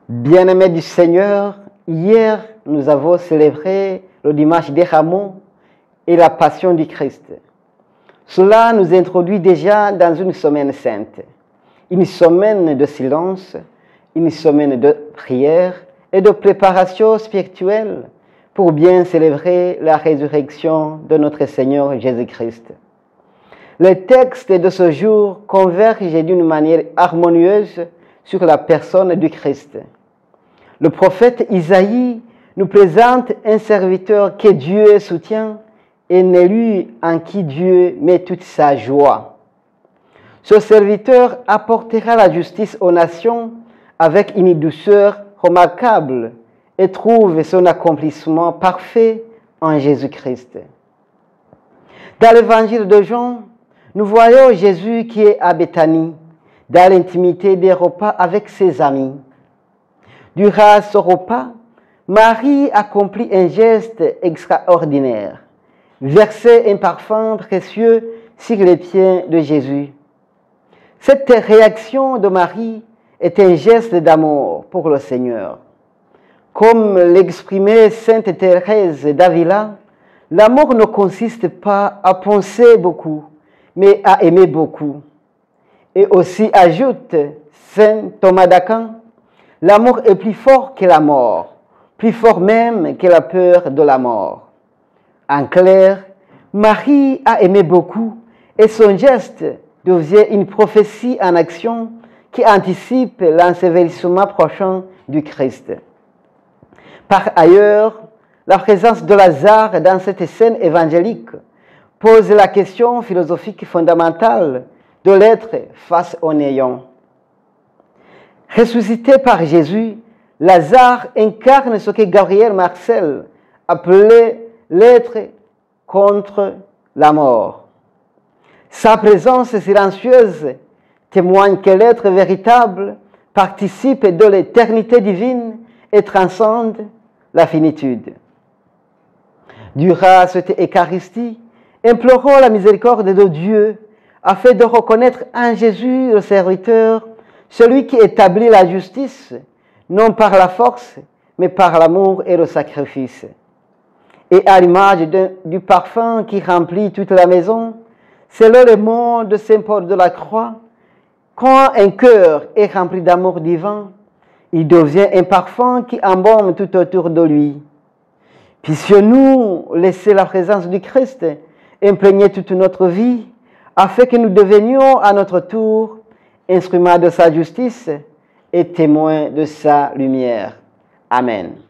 Bien-aimés du Seigneur, hier nous avons célébré le dimanche des Rameaux et la Passion du Christ. Cela nous introduit déjà dans une semaine sainte, une semaine de silence, une semaine de prière et de préparation spirituelle pour bien célébrer la résurrection de notre Seigneur Jésus-Christ. Les textes de ce jour convergent d'une manière harmonieuse sur la personne du Christ. Le prophète Isaïe nous présente un serviteur que Dieu soutient et un élu en qui Dieu met toute sa joie. Ce serviteur apportera la justice aux nations avec une douceur remarquable et trouve son accomplissement parfait en Jésus-Christ. Dans l'évangile de Jean, nous voyons Jésus qui est à Béthanie, dans l'intimité des repas avec ses amis. Durant ce repas, Marie accomplit un geste extraordinaire, verser un parfum précieux sur les pieds de Jésus. Cette réaction de Marie est un geste d'amour pour le Seigneur. Comme l'exprimait Sainte Thérèse d'Avila, l'amour ne consiste pas à penser beaucoup, mais à aimer beaucoup. Et aussi ajoute Saint Thomas d'Aquin, l'amour est plus fort que la mort, plus fort même que la peur de la mort. En clair, Marie a aimé beaucoup et son geste devient une prophétie en action qui anticipe l'ensevelissement prochain du Christ. Par ailleurs, la présence de Lazare dans cette scène évangélique pose la question philosophique fondamentale de l'être face au néant. Ressuscité par Jésus, Lazare incarne ce que Gabriel Marcel appelait l'être contre la mort. Sa présence silencieuse témoigne que l'être véritable participe de l'éternité divine et transcende la finitude. Durant cette Eucharistie, implorons la miséricorde de Dieu afin de reconnaître en Jésus le serviteur, celui qui établit la justice, non par la force, mais par l'amour et le sacrifice. Et à l'image du parfum qui remplit toute la maison, selon les mots de Saint Paul de la Croix, quand un cœur est rempli d'amour divin, il devient un parfum qui embaume tout autour de lui. Puissions-nous laisser la présence du Christ imprégner toute notre vie, afin que nous devenions à notre tour instruments de sa justice et témoins de sa lumière. Amen.